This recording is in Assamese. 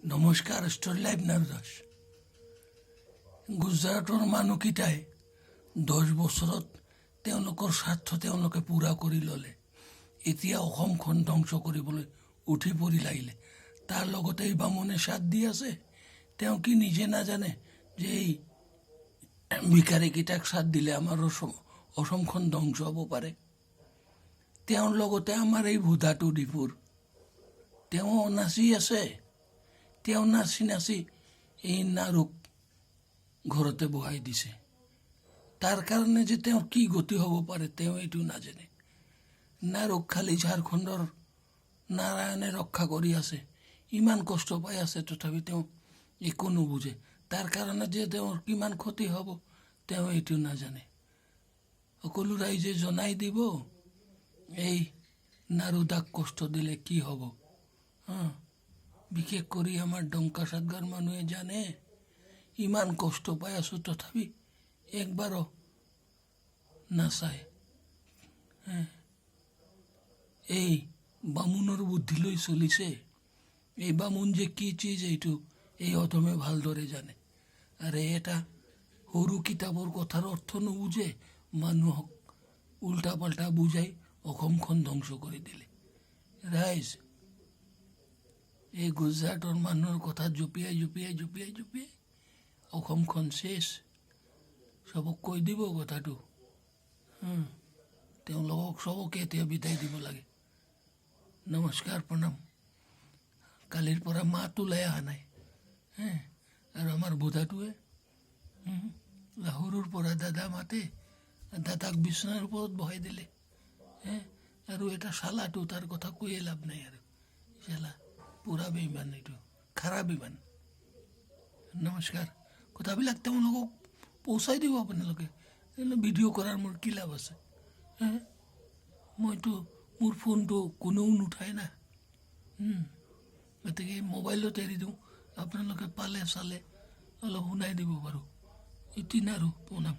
নমস্কাৰ ষ্টৰী লাইভ নাৰদাস। গুজৰাটৰ মানুহকেইটাই 10 বছৰত তেওঁলোকৰ স্বাৰ্থ তেওঁলোকে পূৰা কৰি ল'লে। এতিয়া অসমখন ধ্বংস কৰিবলৈ উঠি পৰি লাগিলে। তাৰ লগতে এই বামুণে সাথ দি আছে। তেওঁ কি নিজে নাজানে যে এই ভিকাৰীকেইটাক সাথ দিলে আমাৰ অসমখন ধ্বংস হ'ব পাৰে। তেওঁৰ লগতে আমাৰ এই ভোদাটো ডিপুৰ তেওঁ নাচি আছে। তেওঁ নাচি নাচি এই নাৰুক ঘৰতে বহাই দিছে। তাৰ কাৰণে যে তেওঁৰ কি গতি হ'ব পাৰে তেওঁ এইটো নাজানে। নাৰুক খালি ঝাৰখণ্ডৰ নাৰায়ণে ৰক্ষা কৰি আছে, ইমান কষ্ট পাই আছে, তথাপি তেওঁ একো নুবুজে। তাৰ কাৰণে যে তেওঁৰ কিমান ক্ষতি হ'ব তেওঁ এইটো নাজানে। সকলো ৰাইজে জনাই দিব এই নাৰুদাক কষ্ট দিলে কি হ'ব। বিশেষ কৰি আমাৰ ডংকা সাতগাৰ মানুহে জানে ইমান কষ্ট পাই আছো, তথাপি একবাৰো নাচায়। এই বামুণৰ বুদ্ধি লৈ চলিছে। এই বামুণ যে কি চিজ এইটো এই অধমে ভালদৰে জানে। আৰু এটা সৰু কিতাপৰ কথাৰ অৰ্থ নুবুজে, মানুহক উল্টা পাল্টা বুজাই অসমখন ধ্বংস কৰি দিলে। ৰাইজ এই গুজৰাটৰ মানুহৰ কথা জঁপিয়াই জঁপিয়াই জঁপিয়াই জঁপিয়াই অসমখন শেষ। চবক কৈ দিব কথাটো। তেওঁলোকক চবকে এতিয়া বিদায় দিব লাগে। নমস্কাৰ, প্ৰণাম। কালিৰ পৰা মাত ওলাই অহা নাই। আৰু আমাৰ বোধাটোৱে সৰুৰ পৰা দাদা মাতে, দাদাক বিচনাৰ ওপৰত বহাই দিলে। আৰু এটা চালাটো তাৰ কথা কৈয়ে লাভ নাই। আৰু চালা পুৰা বেইমান, এইটো খাৰা বেইমান। নমস্কাৰ। কথাবিলাক তেওঁলোকক পৌঁছাই দিব আপোনালোকে। ভিডিঅ' কৰাৰ মোৰ কি লাভ আছে? মইতো মোৰ ফোনটো কোনেও নুঠায় না। গতিকে মোবাইলত এৰি দিওঁ, আপোনালোকে পালে চালে অলপ শুনাই দিব পাৰোঁ। এটি নাৰু প্ৰণাম।